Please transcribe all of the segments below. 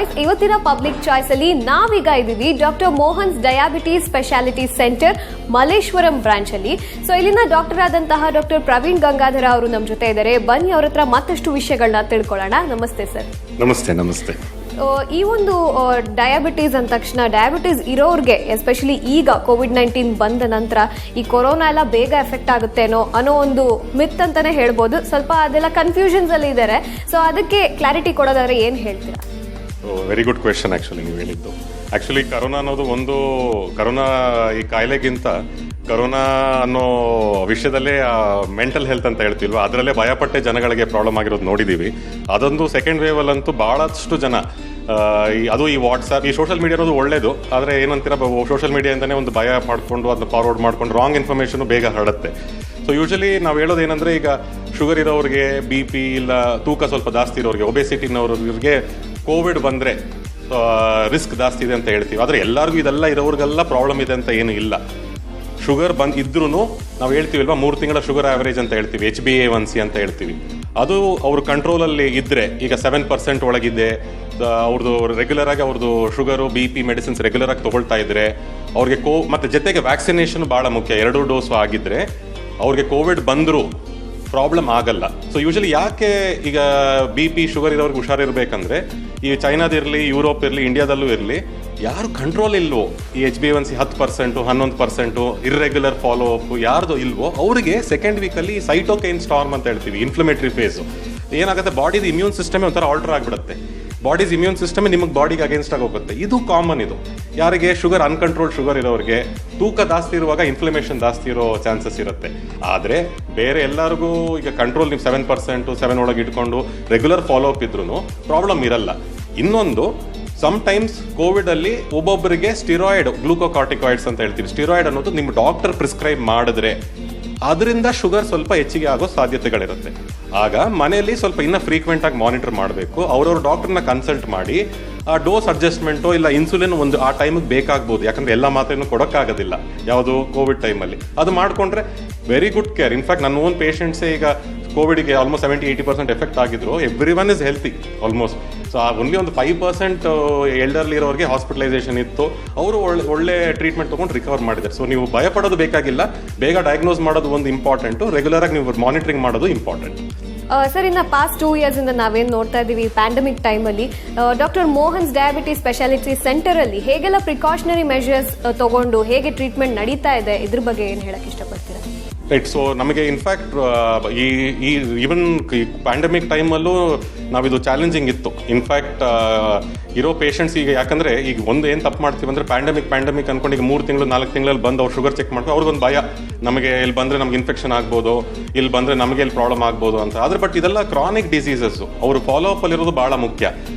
Choice. ಇವತ್ತಿನ public choice ಅಲ್ಲಿ ನಾವೀಗ ಇದ್ದೀವಿ doctor Mohan's diabetes speciality centre Malleshwaram branch ಅಲ್ಲಿ. ಸೊ ಇಲ್ಲಿನ ಡಾಕ್ಟರ್ ಆದಂತಹ ಡಾಕ್ಟರ್ ಪ್ರವೀಣ್ ಗಂಗಾಧರ ಅವರು ನಮ್ಮ ಜೊತೆ ಇದ್ದಾರೆ. ಬನ್ನಿ ಅವ್ರ ಹತ್ರ ಮತ್ತಷ್ಟು ವಿಷಯಗಳನ್ನ ತಿಳ್ಕೊಳ್ಳೋಣ. ನಮಸ್ತೆ ಸರ್. ನಮಸ್ತೆ. ನಮಸ್ತೆ. ಈ ಒಂದು ಡಯಾಬಿಟೀಸ್ ಅಂದ ತಕ್ಷಣ ಡಯಾಬಿಟೀಸ್ ಇರೋರ್ಗೆ ಎಸ್ಪೆಷಲಿ ಈಗ COVID-19 ಬಂದ ನಂತರ ಈ ಕೊರೋನಾ ಎಲ್ಲ ಬೇಗ ಎಫೆಕ್ಟ್ ಆಗುತ್ತೇನೋ ಅನ್ನೋ ಒಂದು ಮಿತ್ ಅಂತಾನೆ ಹೇಳ್ಬೋದು. ಸ್ವಲ್ಪ ಅದೆಲ್ಲ ಕನ್ಫ್ಯೂಷನ್ಸ್ ಅಲ್ಲಿ ಇದ್ದಾರೆ. ಸೊ ಅದಕ್ಕೆ ಕ್ಲಾರಿಟಿ ಕೊಡೋದಾದ್ರೆ ಏನ್ ಹೇಳ್ತೀರಾ? Very good question. ನೀವು ಹೇಳಿದ್ದು ಕರೋನಾ ಅನ್ನೋದು ಕರೋನಾ ಈ ಕಾಯಿಲೆಗಿಂತ ಕರೋನಾ ಅನ್ನೋ ವಿಷಯದಲ್ಲೇ ಮೆಂಟಲ್ ಹೆಲ್ತ್ ಅಂತ ಹೇಳ್ತಿಲ್ವಾ, ಅದರಲ್ಲೇ ಭಯಪಟ್ಟೆ ಜನಗಳಿಗೆ ಪ್ರಾಬ್ಲಮ್ ಆಗಿರೋದು ನೋಡಿದ್ದೀವಿ. ಅದೊಂದು ಸೆಕೆಂಡ್ ವೇವಲ್ಲಂತೂ ಬಹಳಷ್ಟು ಜನ ಅದು ಈ ವಾಟ್ಸ್ಆ್ಯಪ್ ಈ ಸೋಷಿಯಲ್ ಮೀಡಿಯಾ ಅನ್ನೋದು ಒಳ್ಳೇದು. ಆದರೆ ಏನಂತೀರ, ಸೋಷಿಯಲ್ ಮೀಡಿಯಾಯಿಂದನೇ ಒಂದು ಭಯ ಮಾಡಿಕೊಂಡು ಅದನ್ನ ಫಾರ್ವರ್ಡ್ ಮಾಡ್ಕೊಂಡು ರಾಂಗ್ ಇನ್ಫಾರ್ಮೇಷನ್ ಬೇಗ ಹರಡುತ್ತೆ. ಸೊ ಯೂಶಲಿ ನಾವು ಹೇಳೋದು ಏನಂದರೆ, ಈಗ ಶುಗರ್ ಇರೋರಿಗೆ, BP ಇಲ್ಲ ತೂಕ ಸ್ವಲ್ಪ ಜಾಸ್ತಿ ಇರೋರಿಗೆ, ಒಬೆಸಿಟಿನವ್ರಿಗೆ ಕೋವಿಡ್ ಬಂದರೆ ರಿಸ್ಕ್ ಜಾಸ್ತಿ ಇದೆ ಅಂತ ಹೇಳ್ತೀವಿ. ಆದರೆ ಎಲ್ಲರಿಗೂ ಇದೆಲ್ಲ ಇರೋರಿಗೆಲ್ಲ ಪ್ರಾಬ್ಲಮ್ ಇದೆ ಅಂತ ಏನು ಇಲ್ಲ. ಶುಗರ್ ಇದ್ರೂ ನಾವು ಹೇಳ್ತೀವಲ್ವಾ, 3 ತಿಂಗಳ ಶುಗರ್ ಆವರೇಜ್ ಅಂತ ಹೇಳ್ತೀವಿ, HbA1c ಅಂತ ಹೇಳ್ತೀವಿ. ಅದು ಅವ್ರ ಕಂಟ್ರೋಲಲ್ಲಿ ಇದ್ದರೆ, ಈಗ 7% ಒಳಗಿದೆ, ಅವ್ರದ್ದು ರೆಗ್ಯುಲರ್ ಆಗಿ ಅವ್ರದ್ದು ಶುಗರು BP ಮೆಡಿಸಿನ್ಸ್ ರೆಗ್ಯುಲರ್ ಆಗಿ ತೊಗೊಳ್ತಾ ಇದ್ರೆ, ಅವ್ರಿಗೆ ಮತ್ತು ಜೊತೆಗೆ ವ್ಯಾಕ್ಸಿನೇಷನ್ ಭಾಳ ಮುಖ್ಯ, 2 ಡೋಸು ಆಗಿದ್ದರೆ ಅವ್ರಿಗೆ ಕೋವಿಡ್ ಬಂದರೂ ಪ್ರಾಬ್ಲಮ್ ಆಗಲ್ಲ. ಸೊ ಯೂಶಲಿ ಯಾಕೆ ಈಗ BP ಶುಗರ್ ಇರೋರಿಗೆ ಹುಷಾರಿರ್ಬೇಕಂದ್ರೆ, ಈ ಚೈನಾದಿರಲಿ, ಯುರೋಪ್ ಇರಲಿ, ಇಂಡಿಯಾದಲ್ಲೂ ಇರಲಿ, ಯಾರು ಕಂಟ್ರೋಲ್ ಇಲ್ವೋ, ಈ HbA1c 10%, 11%, ಇರ್ರೆಗ್ಯುಲರ್ ಫಾಲೋ ಅಪ್ ಯಾರ್ದು ಇಲ್ವೋ ಅವರಿಗೆ ಸೆಕೆಂಡ್ ವೀಕಲ್ಲಿ ಸೈಟೋಕೈನ್ ಸ್ಟಾರ್ಮ್ ಅಂತ ಹೇಳ್ತೀವಿ, ಇನ್ಫ್ಲಮೇಟರಿ ಫೇಸು ಏನಾಗುತ್ತೆ, ಬಾಡಿದು ಇಮ್ಯೂನ್ ಸಿಸ್ಟಮೇ ಒಂಥರ ಆಲ್ಟರ್ ಆಗಿಬಿಡುತ್ತೆ. ಬಾಡೀಸ್ ಇಮ್ಯೂನ್ ಸಿಸ್ಟಮೇ ನಿಮಗೆ ಬಾಡಿಗೆ ಅಗೇನ್ಸ್ಟ್ ಆಗಿ ಹೋಗುತ್ತೆ. ಇದು ಕಾಮನ್. ಇದು ಯಾರಿಗೆ ಶುಗರ್ ಅನ್ಕಂಟ್ರೋಲ್ಡ್ ಶುಗರ್ ಇರೋರಿಗೆ, ತೂಕ ಜಾಸ್ತಿ ಇರುವಾಗ ಇನ್ಫ್ಲಮೇಷನ್ ಜಾಸ್ತಿ ಇರೋ ಚಾನ್ಸಸ್ ಇರುತ್ತೆ. ಆದರೆ ಬೇರೆ ಎಲ್ಲರಿಗೂ ಈಗ ಕಂಟ್ರೋಲ್ ನೀವು 7%, 7 ಒಳಗೆ ಇಟ್ಕೊಂಡು ರೆಗ್ಯುಲರ್ ಫಾಲೋ ಅಪ್ ಇದ್ರೂ ಪ್ರಾಬ್ಲಮ್ ಇರಲ್ಲ. ಇನ್ನೊಂದು, ಸಮ್ಟೈಮ್ಸ್ ಕೋವಿಡಲ್ಲಿ ಒಬ್ಬೊಬ್ಬರಿಗೆ ಸ್ಟಿರಾಯ್ಡ್, ಗ್ಲೂಕೋಕಾರ್ಟಿಕಾಯ್ಡ್ಸ್ ಅಂತ ಹೇಳ್ತೀವಿ, ಸ್ಟಿರಾಯ್ಡ್ ಅನ್ನೋದು ನಿಮ್ಮ ಡಾಕ್ಟರ್ ಪ್ರಿಸ್ಕ್ರೈಬ್ ಮಾಡಿದ್ರೆ ಅದರಿಂದ ಶುಗರ್ ಸ್ವಲ್ಪ ಹೆಚ್ಚಿಗೆ ಆಗೋ ಸಾಧ್ಯತೆಗಳಿರುತ್ತೆ. ಆಗ ಮನೆಯಲ್ಲಿ ಸ್ವಲ್ಪ ಇನ್ನೂ ಫ್ರೀಕ್ವೆಂಟ್ ಆಗಿ ಮಾನಿಟರ್ ಮಾಡಬೇಕು. ಅವ್ರವ್ರ ಡಾಕ್ಟರ್ನ ಕನ್ಸಲ್ಟ್ ಮಾಡಿ ಆ ಡೋಸ್ ಅಡ್ಜಸ್ಟ್ಮೆಂಟು ಇಲ್ಲ ಇನ್ಸುಲಿನ್ ಒಂದು ಆ ಟೈಮಿಗೆ ಬೇಕಾಗ್ಬೋದು. ಯಾಕಂದರೆ ಎಲ್ಲ ಮಾತ್ರೆನೂ ಕೊಡೋಕ್ಕಾಗೋದಿಲ್ಲ ಯಾವುದು ಕೋವಿಡ್ ಟೈಮಲ್ಲಿ. ಅದು ಮಾಡಿಕೊಂಡ್ರೆ ವೆರಿ ಗುಡ್ ಕೇರ್. ಇನ್ಫ್ಯಾಕ್ಟ್ ನನ್ನ ಓನ್ ಪೇಷಂಟ್ಸೇ ಈಗ ಕೋವಿಡ್ಗೆ ಆಲ್ಮೋಸ್ಟ್ 70-80% ಎಫೆಕ್ಟ್ ಆಗಿದ್ರು. Every one is healthy almost. So only ಒಂದು 5% ಎಲ್ಡರ್ಲಿ ಇರೋರಿಗೆ ಹಾಸ್ಪಿಟಲೈಸೇಷನ್ ಇತ್ತು. ಅವರು ಒಳ್ಳೆ ಟ್ರೀಟ್ಮೆಂಟ್ ತೊಗೊಂಡು ರಿಕವರ್ ಮಾಡಿದ್ದಾರೆ. ಸೊ ನೀವು ಭಯಪಡೋದು ಬೇಕಾಗಿಲ್ಲ. ಬೇಗ ಡಯಾಗ್ನೋಸ್ ಮಾಡೋದು ಒಂದು ಇಂಪಾರ್ಟೆಂಟು, ರೆಗ್ಯುಲರ್ ಆಗಿ ನೀವು ಮಾನಿಟರಿಂಗ್ ಮಾಡೋದು ಇಂಪಾರ್ಟೆಂಟ್. ಸರ್, ಇನ್ನು ಪಾಸ್ಟ್ 2 ಇಯರ್ಸ್ ಇಂದ ನಾವೇನು ನೋಡ್ತಾ ಇದ್ದೀವಿ, ಪ್ಯಾಂಡಮಿಕ್ ಟೈಮಲ್ಲಿ doctor Mohan's diabetes speciality centre ಅಲ್ಲಿ ಹೇಗೆಲ್ಲ ಪ್ರಿಕಾಷನರಿ ಮೆಷರ್ಸ್ ತಗೊಂಡು ಹೇಗೆ ಟ್ರೀಟ್ಮೆಂಟ್ ನಡೀತಾ ಇದೆ, ಇದ್ರ ಬಗ್ಗೆ ಏನು ಹೇಳಕ್ ಇಷ್ಟಪಡ್ತೀರಾ? ರೈಟ್. ಸೊ ನಮಗೆ ಇನ್ಫ್ಯಾಕ್ಟ್ ಈ ಈವನ್ ಈ ಪ್ಯಾಂಡಮಿಕ್ ಟೈಮಲ್ಲೂ ನಾವಿದು ಚಾಲೆಂಜಿಂಗ್ ಇತ್ತು. ಇನ್ಫ್ಯಾಕ್ಟ್ ಇರೋ ಪೇಷಂಟ್ಸ್ ಈಗ, ಯಾಕಂದರೆ ಈಗ ಒಂದು ಏನು ತಪ್ಪು ಮಾಡ್ತೀವಿ ಅಂದರೆ, ಪ್ಯಾಂಡಮಿಕ್ ಅಂದ್ಕೊಂಡು ಈಗ 3 ತಿಂಗಳು 4 ತಿಂಗಳಲ್ಲಿ ಬಂದು ಅವ್ರು ಶುಗರ್ ಚೆಕ್ ಮಾಡ್ಕೊಂಡು ಅವ್ರಿಗೊಂದು ಭಯ, ನಮಗೆ ಇಲ್ಲಿ ಬಂದರೆ ನಮ್ಗೆ ಇನ್ಫೆಕ್ಷನ್ ಆಗ್ಬೋದು, ಇಲ್ಲಿ ಬಂದರೆ ನಮಗೆ ಇಲ್ಲಿ ಪ್ರಾಬ್ಲಮ್ ಆಗ್ಬೋದು ಅಂತ. ಆದರೆ ಬಟ್ ಇದೆಲ್ಲ ಕ್ರಾನಿಕ್ ಡಿಸೀಸಸ್ಸು. ಅವರು ಫಾಲೋ ಅಪ್ಪಲ್ಲಿರೋದು ಭಾಳ ಮುಖ್ಯ.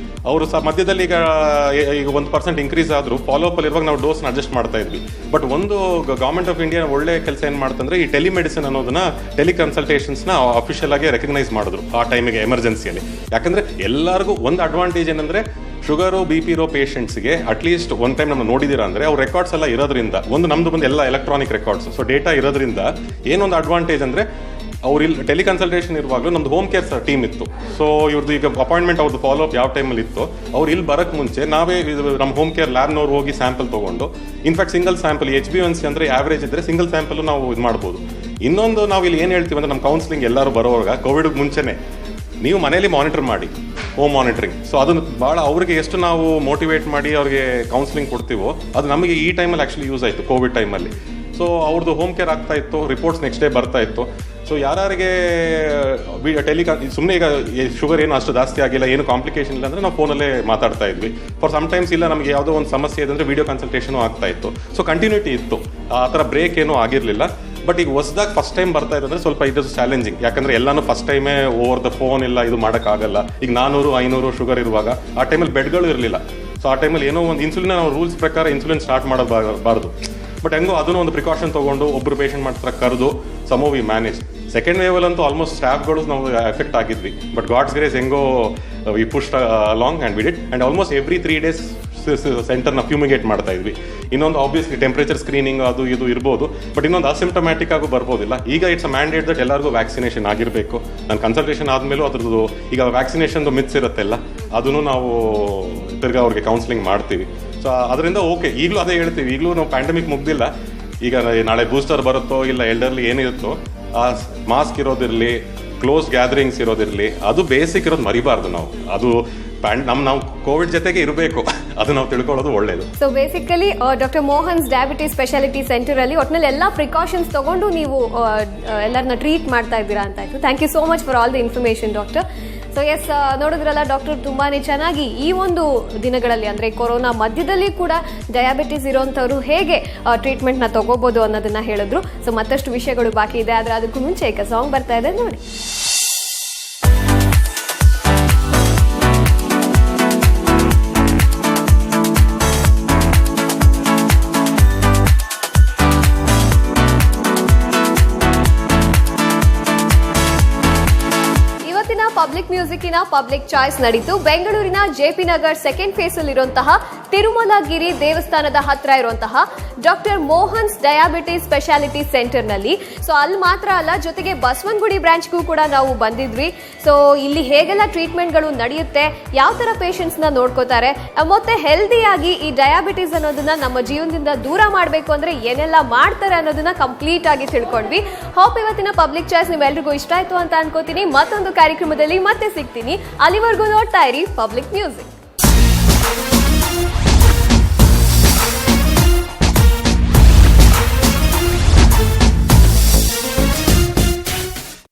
ಅವರು ಮಧ್ಯದಲ್ಲಿ ಈಗ 1% ಇನ್ಕ್ರೀಸ್ ಆದರೂ ಫಾಲೋ ಅಪ್ ಇರುವಾಗ ನಾವು ಡೋಸ್ನ ಅಡ್ಜಸ್ಟ್ ಮಾಡ್ತಾ ಇದ್ವಿ. ಬಟ್ ಒಂದು ಗೌರ್ಮೆಂಟ್ ಆಫ್ ಇಂಡಿಯಾ ಒಳ್ಳೆ ಕೆಲಸ ಏನು ಮಾಡ್ತಂದ್ರೆ, ಈ ಟೆಲಿಮೆಡಿಸಿನ್ ಅನ್ನೋದನ್ನ, ಟೆಲಿಕನ್ಸಲ್ಟೇಷನ್ಸ್ನ ಅಫಿಷಿಯಲ್ ಆಗಿ ರೆಕಗ್ನೈಸ್ ಮಾಡಿದ್ರು ಆ ಟೈಮಿಗೆ, ಎಮರ್ಜೆನ್ಸಿಯಲ್ಲಿ. ಯಾಕಂದರೆ ಎಲ್ಲರಿಗೂ ಒಂದು ಅಡ್ವಾಂಟೇಜ್ ಏನಂದರೆ, ಶುಗರು BP ಇರೋ ಪೇಷಂಟ್ಸ್ಗೆ ಅಟ್ಲೀಸ್ಟ್ ಒಂದು ಟೈಮ್ ನಮ್ಮ ನೋಡಿದ್ದೀರಾ ಅಂದರೆ ಅವ್ರ ರೆಕಾರ್ಡ್ಸ್ ಎಲ್ಲ ಇರೋದ್ರಿಂದ, ನಮ್ಮದು ಬಂದು ಎಲ್ಲ ಎಲೆಕ್ಟ್ರಾನಿಕ್ ರೆಕಾರ್ಡ್ಸ್, ಸೊ ಡೇಟಾ ಇರೋದ್ರಿಂದ ಏನೊಂದು ಅಡ್ವಾಂಟೇಜ್ ಅಂದರೆ, ಅವ್ರು ಇಲ್ಲಿ ಟೆಲಿಕನ್ಸಲ್ಟೇಷನ್ ಇರುವಾಗಲೂ ನಮ್ದು ಹೋಮ್ ಕೇರ್ ಟೀಮ್ ಇತ್ತು. ಸೊ ಇವ್ರದ್ದು ಈಗ ಅಪಾಯಿಂಟ್ಮೆಂಟ್ ಅವ್ರದ್ದು ಫಾಲೋ ಅಪ್ ಯಾವ ಟೈಮಲ್ಲಿ ಇತ್ತು, ಅವ್ರು ಇಲ್ಲಿ ಬರೋಕ್ಕೆ ಮುಂಚೆ ನಾವೇ ನಮ್ಮ ಹೋಮ್ ಕೇರ್ ಲ್ಯಾಬ್ನವ್ರು ಹೋಗಿ ಸ್ಯಾಂಪಲ್ ತೊಗೊಂಡು, ಇನ್ಫ್ಯಾಕ್ಟ್ ಸಿಂಗಲ್ ಸ್ಯಾಂಪಲ್ HbA1c ಅಂದರೆ ಆವ್ರೇಜ್ ಇದ್ದರೆ ಸಿಂಗಲ್ ಸ್ಯಾಂಪಲ್ ನಾವು ಇದು ಮಾಡ್ಬೋದು. ಇನ್ನೊಂದು ನಾವು ಇಲ್ಲಿ ಏನು ಹೇಳ್ತೀವಿ ಅಂದರೆ, ನಮ್ಮ ಕೌನ್ಸಿಲಿಂಗ್ ಎಲ್ಲರೂ ಬರೋವಾಗ ಕೋವಿಡ್ಗೆ ಮುಂಚೆನೇ ನೀವು ಮನೇಲಿ ಮಾನಿಟರ್ ಮಾಡಿ, ಹೋಮ್ ಮಾನಿಟರಿಂಗ್. ಸೊ ಅದನ್ನು ಭಾಳ ಅವ್ರಿಗೆ ಎಷ್ಟು ನಾವು ಮೋಟಿವೇಟ್ ಮಾಡಿ ಅವ್ರಿಗೆ ಕೌನ್ಸಿಲಿಂಗ್ ಕೊಡ್ತೀವೋ ಅದು ನಮಗೆ ಈ ಟೈಮಲ್ಲಿ ಆ್ಯಕ್ಚುಲಿ ಯೂಸ್ ಆಯಿತು, ಕೋವಿಡ್ ಟೈಮಲ್ಲಿ. ಸೊ ಅವ್ರದ್ದು ಹೋಮ್ ಕೇರ್ ಆಗ್ತಾ ಇತ್ತು, ರಿಪೋರ್ಟ್ಸ್ ನೆಕ್ಸ್ಟ್ ಡೇ ಬರ್ತಾ ಇತ್ತು. ಸೊ ಯಾರಿಗೆ ಸುಮ್ಮನೆ ಈಗ ಶುಗರ್ ಏನು ಅಷ್ಟು ಜಾಸ್ತಿ ಆಗಿಲ್ಲ, ಏನು ಕಾಂಪ್ಲಿಕೇಶನ್ ಇಲ್ಲ ಅಂದರೆ ನಾವು ಫೋನಲ್ಲೇ ಮಾತಾಡ್ತಾ ಇದ್ವಿ. ಫಾರ್ ಸಮ್ಟೈಮ್ಸ್ ಇಲ್ಲ ನಮಗೆ ಯಾವುದೋ ಒಂದು ಸಮಸ್ಯೆ ಇದೆ ಅಂದರೆ ವಿಡಿಯೋ ಕನ್ಸಲ್ಟೇಷನು ಆಗ್ತಾ ಇತ್ತು. ಸೊ ಕಂಟಿನ್ಯೂಟಿ ಇತ್ತು, ಆ ಥರ ಬ್ರೇಕ್ ಏನೂ ಆಗಿರಲಿಲ್ಲ. ಬಟ್ ಈಗ ಹೊಸದಾಗಿ ಫಸ್ಟ್ ಟೈಮ್ ಬರ್ತಾ ಇದೆ ಅಂದರೆ ಸ್ವಲ್ಪ ಇದು ಚಾಲೆಂಜಿಂಗ್. ಯಾಕಂದರೆ ಎಲ್ಲನೂ ಫಸ್ಟ್ ಟೈಮೇ ಓವರ್ ದ ಫೋನ್ ಇಲ್ಲ ಇದು ಮಾಡೋಕ್ಕಾಗಲ್ಲ. ಈಗ 400-500 ಶುಗರ್ ಇರುವಾಗ ಆ ಟೈಮಲ್ಲಿ ಬೆಡ್ಗಳು ಇರಲಿಲ್ಲ. ಸೊ ಆ ಟೈಮಲ್ಲಿ ಏನೋ ಒಂದು ಇನ್ಸುಲಿನ್, ನಾವು ರೂಲ್ಸ್ ಪ್ರಕಾರ ಇನ್ಸುಲಿನ್ ಸ್ಟಾರ್ಟ್ ಮಾಡಬಾರ್ದು. ಬಟ್ ಹೆಂಗೋ ಅದನ್ನು ಒಂದು ಪ್ರಿಕಾಷನ್ ತೊಗೊಂಡು ಒಬ್ಬರು ಪೇಷಂಟ್ ಮಾಡ್ತಾರೆ ಕರೆದು ಸಮ್ ವಿ ಮ್ಯಾನೇಜ್. ಸೆಕೆಂಡ್ ವೇವಲ್ಲಂತೂ ಆಲ್ಮೋಸ್ಟ್ ಸ್ಟಾಫ್ಗಳು ನಾವು ಎಫೆಕ್ಟ್ ಆಗಿದ್ವಿ. ಬಟ್ ಗಾಡ್ಸ್ ಗ್ರೇಸ್ ಹೆಂಗೋ we pushed along and we did. And almost every 3 days ಸೆಂಟರ್ನ ಫ್ಯೂಮಿಗೇಟ್ ಮಾಡ್ತಾ ಇದ್ವಿ. ಇನ್ನೊಂದು ಆಬ್ವಿಯಸ್ಲಿ ಟೆಂಪ್ರೇಚರ್ ಸ್ಕ್ರೀನಿಂಗ್ ಅದು ಇದು ಇರ್ಬೋದು, ಬಟ್ ಇನ್ನೊಂದು ಅಸಿಂಪ್ಟಮ್ಯಾಟಿಕ್ ಆಗು ಬರ್ಬೋದಿಲ್ಲ. ಈಗ ಇಟ್ಸ್ ಅ ಮ್ಯಾಂಡೇಟ್ ದಟ್ ಎಲ್ಲರಿಗೂ ವ್ಯಾಕ್ಸಿನೇಷನ್ ಆಗಿರಬೇಕು. ನಾನು ಕನ್ಸಲ್ಟೇಷನ್ ಆದಮೇಲೂ ಅದ್ರದ್ದು ಈಗ ವ್ಯಾಕ್ಸಿನೇಷನ್ದು ಮಿತ್ಸ್ ಇರುತ್ತೆಲ್ಲ, ಅದನ್ನು ನಾವು ತಿರ್ಗಾ ಅವ್ರಿಗೆ ಕೌನ್ಸಿಲಿಂಗ್ ಮಾಡ್ತೀವಿ. ಸೊ ಅದರಿಂದ ಓಕೆ, ಈಗಲೂ ಅದೇ ಹೇಳ್ತೀವಿ, ಈಗಲೂ ನಾವು ಪ್ಯಾಂಡಮಿಕ್ ಮುಗ್ದಿಲ್ಲ. ಈಗ ನಾಳೆ ಬೂಸ್ಟರ್ ಬರುತ್ತೋ ಇಲ್ಲ ಎಲ್ಡರ್ಲಿ ಏನಿರುತ್ತೋ, ಆ ಮಾಸ್ಕ್ ಇರೋದಿರಲಿ, ಕ್ಲೋಸ್ ಗ್ಯಾದರಿಂಗ್ಸ್ ಇರೋದಿರಲಿ, ಅದು ಬೇಸಿಕ್ ಇರೋದು ಮರಿಬಾರ್ದು ನಾವು. ಅದು ನಾವು ಕೋವಿಡ್ ಜೊತೆಗೆ ಇರಬೇಕು, ಅದು ನಾವು ತಿಳ್ಕೊಳ್ಳೋದು ಒಳ್ಳೇದು. So basically doctor Mohan's diabetes speciality centre ಅಲ್ಲಿ ಒಟ್ಟಿನಲ್ಲಿ ಎಲ್ಲ ಪ್ರಿಕಾಷನ್ಸ್ ತಗೊಂಡು ನೀವು ಎಲ್ಲರನ್ನ ಟ್ರೀಟ್ ಮಾಡ್ತಾ ಇದ್ದೀರಾ ಅಂತ ಆಯ್ತು. Thank you so much for all the information doctor. So yes, ನೋಡಿದ್ರಲ್ಲ ಡಾಕ್ಟರ್ ತುಂಬಾನೇ ಚೆನ್ನಾಗಿ ಈ ಒಂದು ದಿನಗಳಲ್ಲಿ ಅಂದ್ರೆ ಕೊರೋನಾ ಮಧ್ಯದಲ್ಲಿ ಕೂಡ ಡಯಾಬಿಟಿಸ್ ಇರೋಂಥವ್ರು ಹೇಗೆ ಟ್ರೀಟ್ಮೆಂಟ್ನ ತಗೋಬಹುದು ಅನ್ನೋದನ್ನ ಹೇಳಿದ್ರು. ಸೊ ಮತ್ತಷ್ಟು ವಿಷಯಗಳು ಬಾಕಿ ಇದೆ, ಆದ್ರೆ ಅದಕ್ಕೂ ಮುಂಚೆ ಈಗ ಸಾಂಗ್ ಬರ್ತಾ ಇದೆ ನೋಡಿ. ಪಬ್ಲಿಕ್ ಮ್ಯೂಸಿಕ್ಕಿನ ಪಬ್ಲಿಕ್ ಚಾಯ್ಸ್ ನಡೀತು. ಬೆಂಗಳೂರಿನ ಜೆಪಿ ನಗರ್ ಸೆಕೆಂಡ್ ಫೇಸ್ ಅಲ್ಲಿರುವಂತಹ ತಿರುಮಲಗಿರಿ ದೇವಸ್ಥಾನದ ಹತ್ರ ಇರುವಂತಹ doctor Mohan's diabetes speciality centre ನಲ್ಲಿ. ಸೊ ಅಲ್ಲಿ ಮಾತ್ರ ಅಲ್ಲ, ಜೊತೆಗೆ ಬಸವನಗುಡಿ ಬ್ರಾಂಚ್ಗೂ ಕೂಡ ನಾವು ಬಂದಿದ್ವಿ. ಸೊ ಇಲ್ಲಿ ಹೇಗೆಲ್ಲ ಟ್ರೀಟ್ಮೆಂಟ್ಗಳು ನಡೆಯುತ್ತೆ, ಯಾವ ತರ ಪೇಷಂಟ್ಸ್ ನ ನೋಡ್ಕೋತಾರೆ, ಮತ್ತೆ ಹೆಲ್ದಿಯಾಗಿ ಈ ಡಯಾಬಿಟಿಸ್ ಅನ್ನೋದನ್ನ ನಮ್ಮ ಜೀವನದಿಂದ ದೂರ ಮಾಡಬೇಕು ಅಂದ್ರೆ ಏನೆಲ್ಲ ಮಾಡ್ತಾರೆ ಅನ್ನೋದನ್ನ ಕಂಪ್ಲೀಟ್ ಆಗಿ ತಿಳ್ಕೊಂಡ್ವಿ. ಹೋಪ್ ಇವತ್ತಿನ ಪಬ್ಲಿಕ್ ಚಾಯ್ಸ್ ನಿಮ್ಮೆಲ್ರಿಗೂ ಇಷ್ಟ ಆಯ್ತು ಅಂತ ಅನ್ಕೋತೀನಿ. ಮತ್ತೊಂದು ಕಾರ್ಯಕ್ರಮದಲ್ಲಿ ಮತ್ತೆ ಸಿಗ್ತೀನಿ. ಅಲ್ಲಿವರೆಗೂ ನೋಡ್ತಾ ಇರಿ ಪಬ್ಲಿಕ್ ಮ್ಯೂಸಿಕ್.